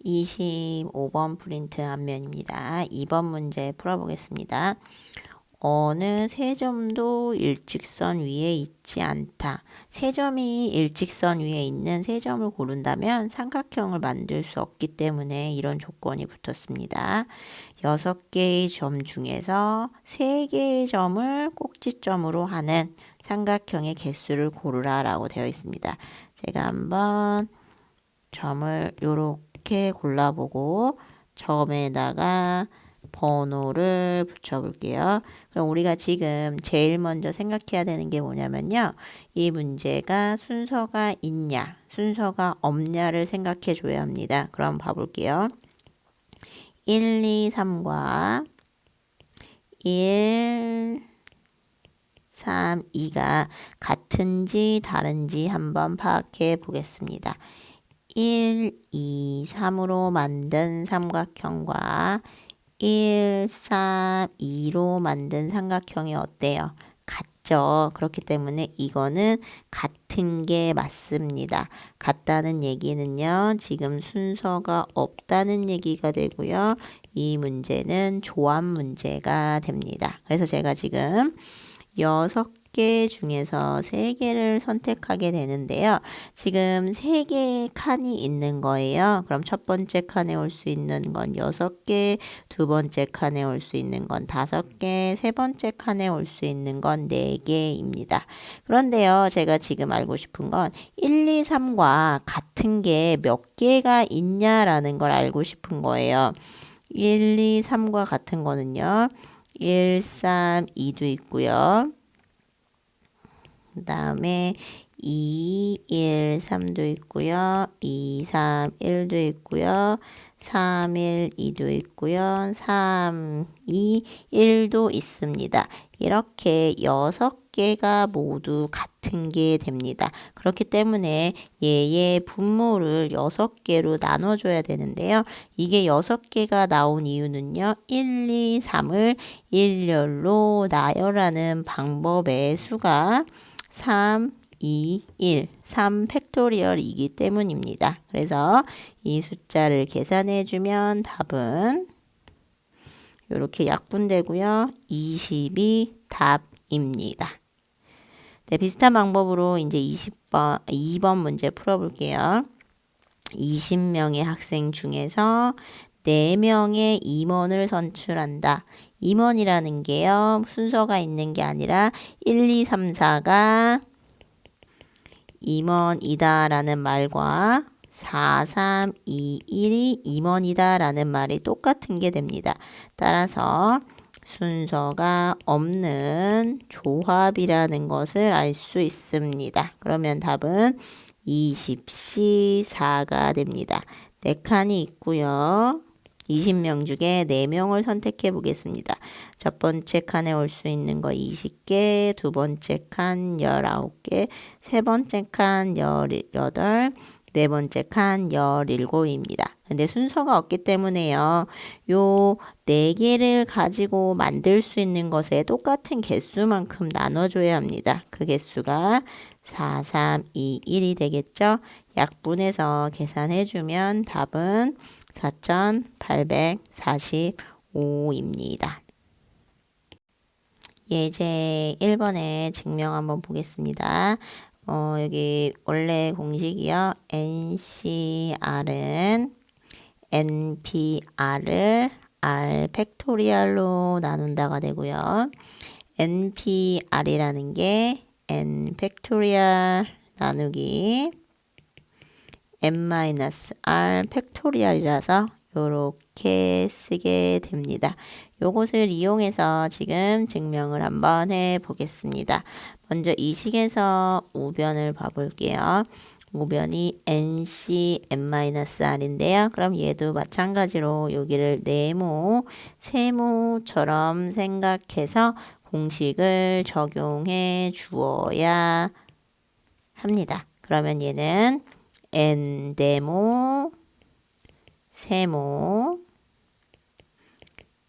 25번 프린트 앞면입니다. 2번 문제 풀어보겠습니다. 어느 세 점도 일직선 위에 있지 않다. 세 점이 일직선 위에 있는 세 점을 고른다면 삼각형을 만들 수 없기 때문에 이런 조건이 붙었습니다. 6개의 점 중에서 3개의 점을 꼭지점으로 하는 삼각형의 개수를 고르라 라고 되어 있습니다. 제가 한번 점을 이렇게 골라보고 점에다가 번호를 붙여볼게요. 그럼 우리가 지금 제일 먼저 생각해야 되는 게 뭐냐면요. 이 문제가 순서가 있냐, 순서가 없냐를 생각해 줘야 합니다. 그럼 봐볼게요. 1, 2, 3과 1, 3, 2가 같은지 다른지 한번 파악해 보겠습니다. 1, 2, 3으로 만든 삼각형과 1, 3, 2로 만든 삼각형이 어때요? 같죠? 그렇기 때문에 이거는 같은 게 맞습니다. 같다는 얘기는요, 지금 순서가 없다는 얘기가 되고요. 이 문제는 조합 문제가 됩니다. 그래서 제가 지금 6개 중에서 3개를 선택하게 되는데요. 지금 3개의 칸이 있는 거예요. 그럼 첫 번째 칸에 올 수 있는 건 6개, 두 번째 칸에 올 수 있는 건 5개, 세 번째 칸에 올 수 있는 건 4개입니다. 그런데요, 제가 지금 알고 싶은 건 1, 2, 3과 같은 게 몇 개가 있냐라는 걸 알고 싶은 거예요. 1, 2, 3과 같은 거는요. 1, 3, 2도 있고요. 그 다음에 2, 1, 3도 있고요. 2, 3, 1도 있고요. 3, 1, 2도 있고요. 3, 2, 1도 있습니다. 이렇게 6개가 모두 같은 게 됩니다. 그렇기 때문에 얘의 분모를 6개로 나눠줘야 되는데요. 이게 6개가 나온 이유는요. 1, 2, 3을 일렬로 나열하는 방법의 수가 3, 2, 1, 3 팩토리얼이기 때문입니다. 그래서 이 숫자를 계산해 주면 답은 이렇게 약분되고요. 20이 답입니다. 네, 비슷한 방법으로 이제 2번 문제 풀어볼게요. 20명의 학생 중에서 4명의 임원을 선출한다. 임원이라는 게요. 순서가 있는 게 아니라 1, 2, 3, 4가 임원이다 라는 말과 4, 3, 2, 1이 임원이다 라는 말이 똑같은 게 됩니다. 따라서 순서가 없는 조합이라는 것을 알 수 있습니다. 그러면 답은 24가 됩니다. 4칸이 있고요. 20명 중에 4명을 선택해 보겠습니다. 첫 번째 칸에 올 수 있는 거 20개, 두 번째 칸 19개, 세 번째 칸 18, 네 번째 칸 17입니다. 근데 순서가 없기 때문에요. 요 4개를 가지고 만들 수 있는 것에 똑같은 개수만큼 나눠줘야 합니다. 그 개수가 4, 3, 2, 1이 되겠죠? 약분해서 계산해주면 답은 4,845입니다. 예제 1번에 증명 한번 보겠습니다. 여기 원래 공식이요. NCR은 NPR을 R 팩토리얼로 나눈다가 되고요. NPR이라는 게 N 팩토리얼 나누기 n-r 팩토리얼이라서 이렇게 쓰게 됩니다. 요것을 이용해서 지금 증명을 한번 해 보겠습니다. 먼저 이 식에서 우변을 봐볼게요. 우변이 NC n-r인데요. 그럼 얘도 마찬가지로 여기를 네모, 세모처럼 생각해서 공식을 적용해 주어야 합니다. 그러면 얘는 N대모, 세모,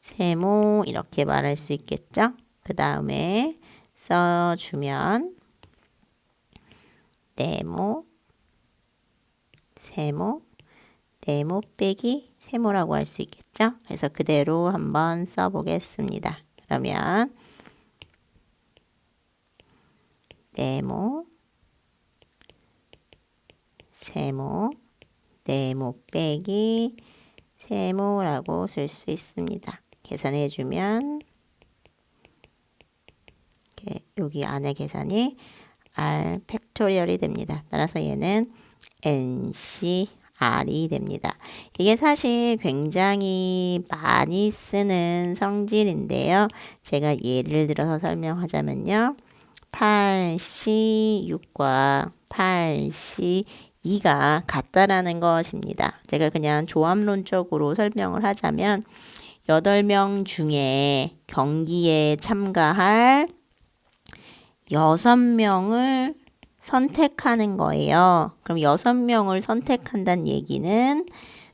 세모 이렇게 말할 수 있겠죠? 그 다음에 써주면 네모, 세모, 네모 빼기 세모라고 할 수 있겠죠? 그래서 그대로 한번 써보겠습니다. 그러면 네모, 세모, 네모 빼기 세모라고 쓸 수 있습니다. 계산해주면 여기 안에 계산이 R 팩토리얼이 됩니다. 따라서 얘는 NCR이 됩니다. 이게 사실 굉장히 많이 쓰는 성질인데요. 제가 예를 들어서 설명하자면요. 8C6과 8C2가 같다라는 것입니다. 제가 그냥 조합론적으로 설명을 하자면 8명 중에 경기에 참가할 6명을 선택하는 거예요. 그럼 6명을 선택한다는 얘기는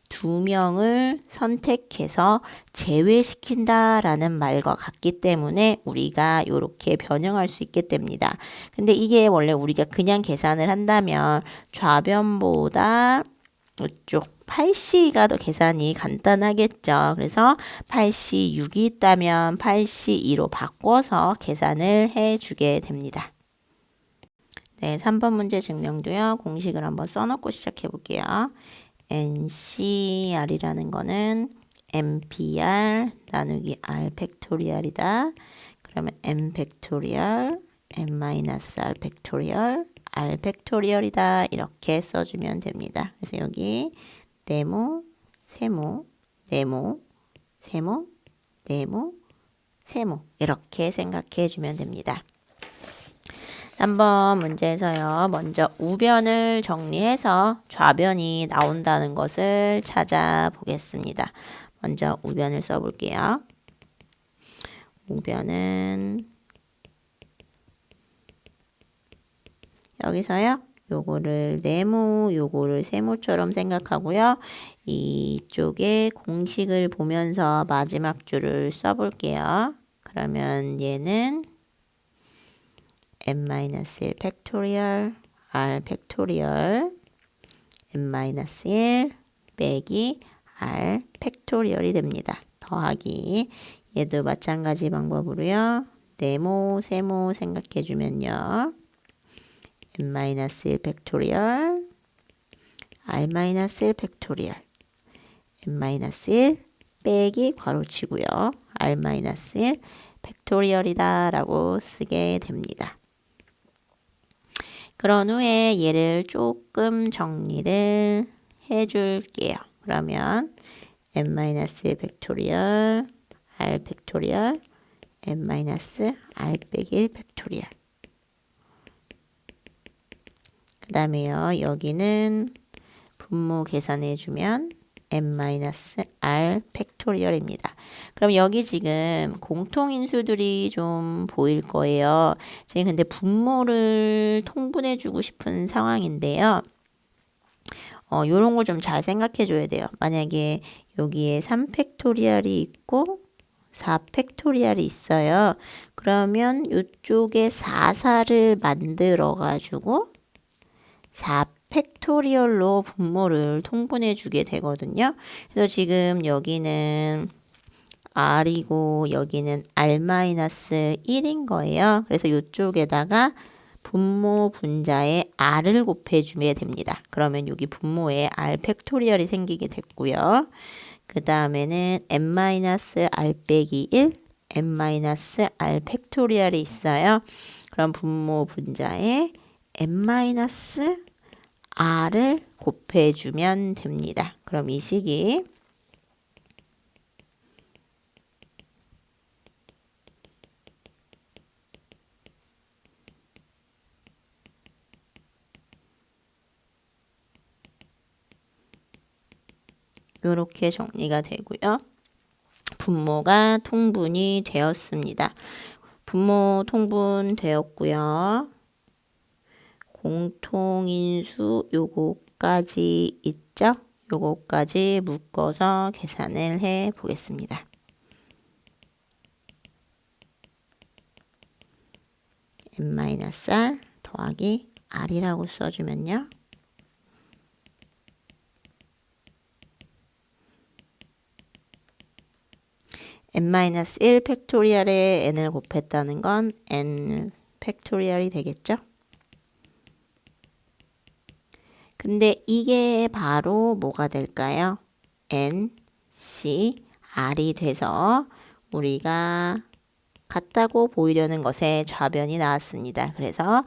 2명을 선택해서 제외시킨다라는 말과 같기 때문에 우리가 이렇게 변형할 수 있게 됩니다. 근데 이게 원래 우리가 그냥 계산을 한다면 좌변보다 이쪽 8C가 더 계산이 간단하겠죠. 그래서 8C6이 있다면 8C2로 바꿔서 계산을 해주게 됩니다. 네, 3번 문제 증명도요. 공식을 한번 써놓고 시작해 볼게요. NCR이라는 거는 NPR 나누기 R 팩토리얼이다. 그러면 N 팩토리얼, N-R 팩토리얼, R 팩토리얼이다. 이렇게 써주면 됩니다. 그래서 여기 네모, 세모, 네모, 세모, 네모, 세모 이렇게 생각해 주면 됩니다. 3번 문제에서요. 먼저 우변을 정리해서 좌변이 나온다는 것을 찾아보겠습니다. 먼저 우변을 써볼게요. 우변은 여기서요. 요거를 네모, 요거를 세모처럼 생각하고요. 이쪽에 공식을 보면서 마지막 줄을 써볼게요. 그러면 얘는 n-1 팩토리얼 r 팩토리얼 n-1 빼기 r 팩토리얼이 됩니다. 더하기 얘도 마찬가지 방법으로요. 네모, 세모 생각해 주면요. n-1 팩토리얼 r-1 팩토리얼 n-1 빼기 괄호치고요. r-1 팩토리얼이다 라고 쓰게 됩니다. 그런 후에 얘를 조금 정리를 해줄게요. 그러면 n-1 팩토리얼 r 팩토리얼 n-r 빼기 1 팩토리얼 그 다음에요. 여기는 분모 계산해주면 n-r 팩토리얼입니다. 그럼 여기 지금 공통인수들이 좀 보일 거예요. 지금 근데 분모를 통분해주고 싶은 상황인데요. 요런 걸 좀 잘 생각해 줘야 돼요. 만약에 여기에 3팩토리얼이 있고 4팩토리얼이 있어요. 그러면 이쪽에 4를 만들어 가지고 4팩토리얼로 분모를 통분해 주게 되거든요. 그래서 지금 여기는 R이고 여기는 R-1인 거예요. 그래서 이쪽에다가 분모 분자에 R을 곱해주면 됩니다. 그러면 여기 분모에 R 팩토리얼이 생기게 됐고요. 그 다음에는 n-r 빼기 1, n-r 팩토리얼이 있어요. 그럼 분모 분자에 n-r을 곱해주면 됩니다. 그럼 이 식이 이렇게 정리가 되고요. 분모가 통분이 되었습니다. 분모 통분되었고요. 공통인수 요거까지 있죠? 요거까지 묶어서 계산을 해 보겠습니다. n-r 더하기 r이라고 써주면요. n-1 팩토리얼에 n을 곱했다는 건 n 팩토리얼이 되겠죠? 근데 이게 바로 뭐가 될까요? n, c, r이 돼서 우리가 같다고 보이려는 것에 좌변이 나왔습니다. 그래서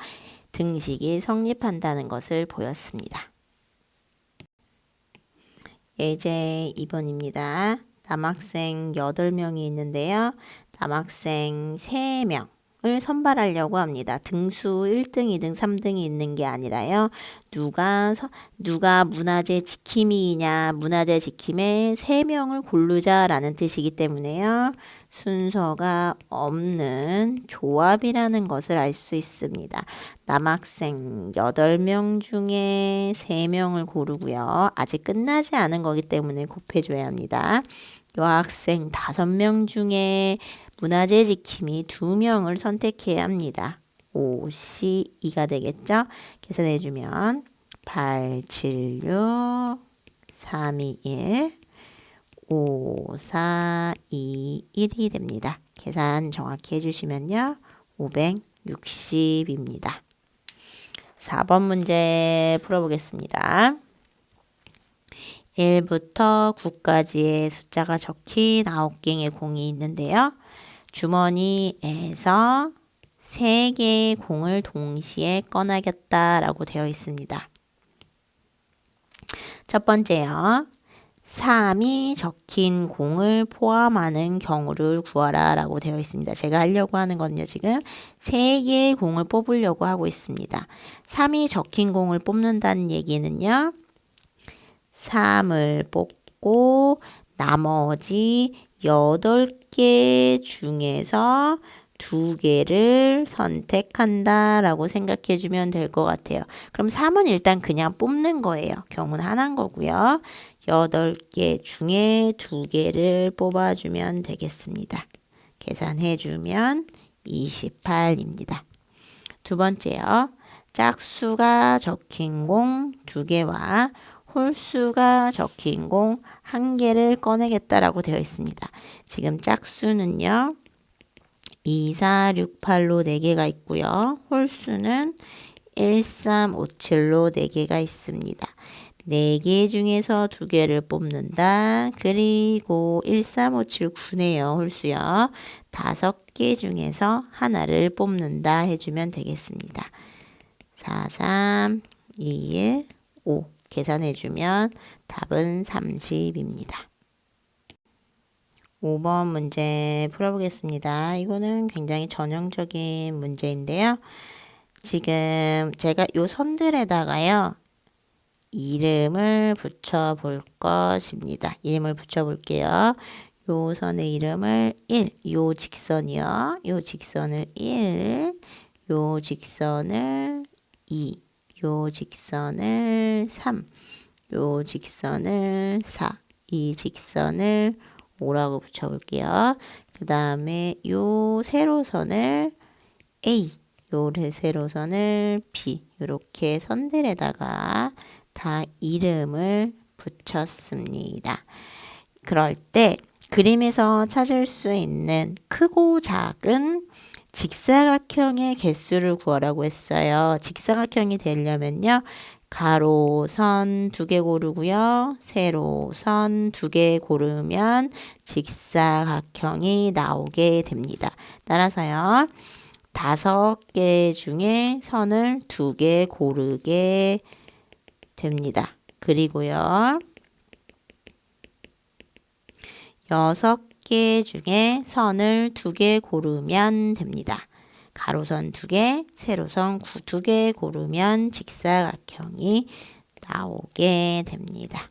등식이 성립한다는 것을 보였습니다. 예제 2번입니다. 남학생 8명이 있는데요. 남학생 3명을 선발하려고 합니다. 등수 1등, 2등, 3등이 있는 게 아니라요. 누가 문화재 지킴이냐, 문화재 지킴에 3명을 고르자라는 뜻이기 때문에요. 순서가 없는 조합이라는 것을 알 수 있습니다. 남학생 8명 중에 3명을 고르고요. 아직 끝나지 않은 거기 때문에 곱해줘야 합니다. 여학생 5명 중에 문화재 지킴이 2명을 선택해야 합니다. 5, C, 2가 되겠죠? 계산해주면 8, 7, 6, 3, 2, 1 5, 4, 2, 1이 됩니다. 계산 정확히 해주시면요. 560입니다. 4번 문제 풀어보겠습니다. 1부터 9까지의 숫자가 적힌 9개의 공이 있는데요. 주머니에서 3개의 공을 동시에 꺼내겠다라고 되어 있습니다. 첫 번째요. 3이 적힌 공을 포함하는 경우를 구하라 라고 되어 있습니다. 제가 하려고 하는 거는요. 지금 3개의 공을 뽑으려고 하고 있습니다. 3이 적힌 공을 뽑는다는 얘기는요. 3을 뽑고 나머지 8개 중에서 2개를 선택한다 라고 생각해 주면 될 것 같아요. 그럼 3은 일단 그냥 뽑는 거예요. 경우는 하나인 거고요. 8개 중에 2개를 뽑아주면 되겠습니다. 계산해주면 28입니다. 두 번째요. 짝수가 적힌 공 2개와 홀수가 적힌 공 1개를 꺼내겠다라고 되어 있습니다. 지금 짝수는요. 2, 4, 6, 8로 4개가 있고요. 홀수는 1, 3, 5, 7로 4개가 있습니다. 4개 중에서 2개를 뽑는다. 그리고 1, 3, 5, 7, 9네요. 홀수요. 5개 중에서 하나를 뽑는다 해주면 되겠습니다. 4, 3, 2, 1, 5 계산해주면 답은 30입니다. 5번 문제 풀어보겠습니다. 이거는 굉장히 전형적인 문제인데요. 지금 제가 요 선들에다가요. 이름을 붙여볼 것입니다. 이름을 붙여볼게요. 요 선의 이름을 1, 요 직선이요. 요 직선을 1, 요 직선을 2, 요 직선을 3, 요 직선을 4, 이 직선을 5라고 붙여볼게요. 그 다음에 요 세로선을 A, 요 세로선을 B, 이렇게 선들에다가 다 이름을 붙였습니다. 그럴 때 그림에서 찾을 수 있는 크고 작은 직사각형의 개수를 구하라고 했어요. 직사각형이 되려면요. 가로선 2개 고르고요. 세로선 2개 고르면 직사각형이 나오게 됩니다. 따라서요. 5개 중에 선을 2개 고르게 됩니다. 그리고요. 6개 중에 선을 2개 고르면 됩니다. 가로선 2개, 세로선 2개 고르면 직사각형이 나오게 됩니다.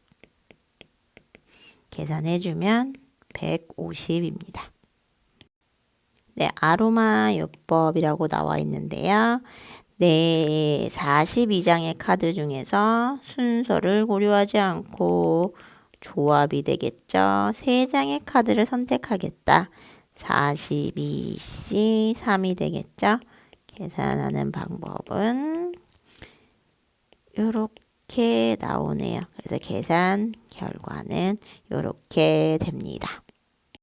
계산해주면 150입니다. 네, 아로마 요법이라고 나와 있는데요. 네, 42장의 카드 중에서 순서를 고려하지 않고 조합이 되겠죠. 3장의 카드를 선택하겠다. 42C 3이 되겠죠. 계산하는 방법은 이렇게 나오네요. 그래서 계산 결과는 이렇게 됩니다.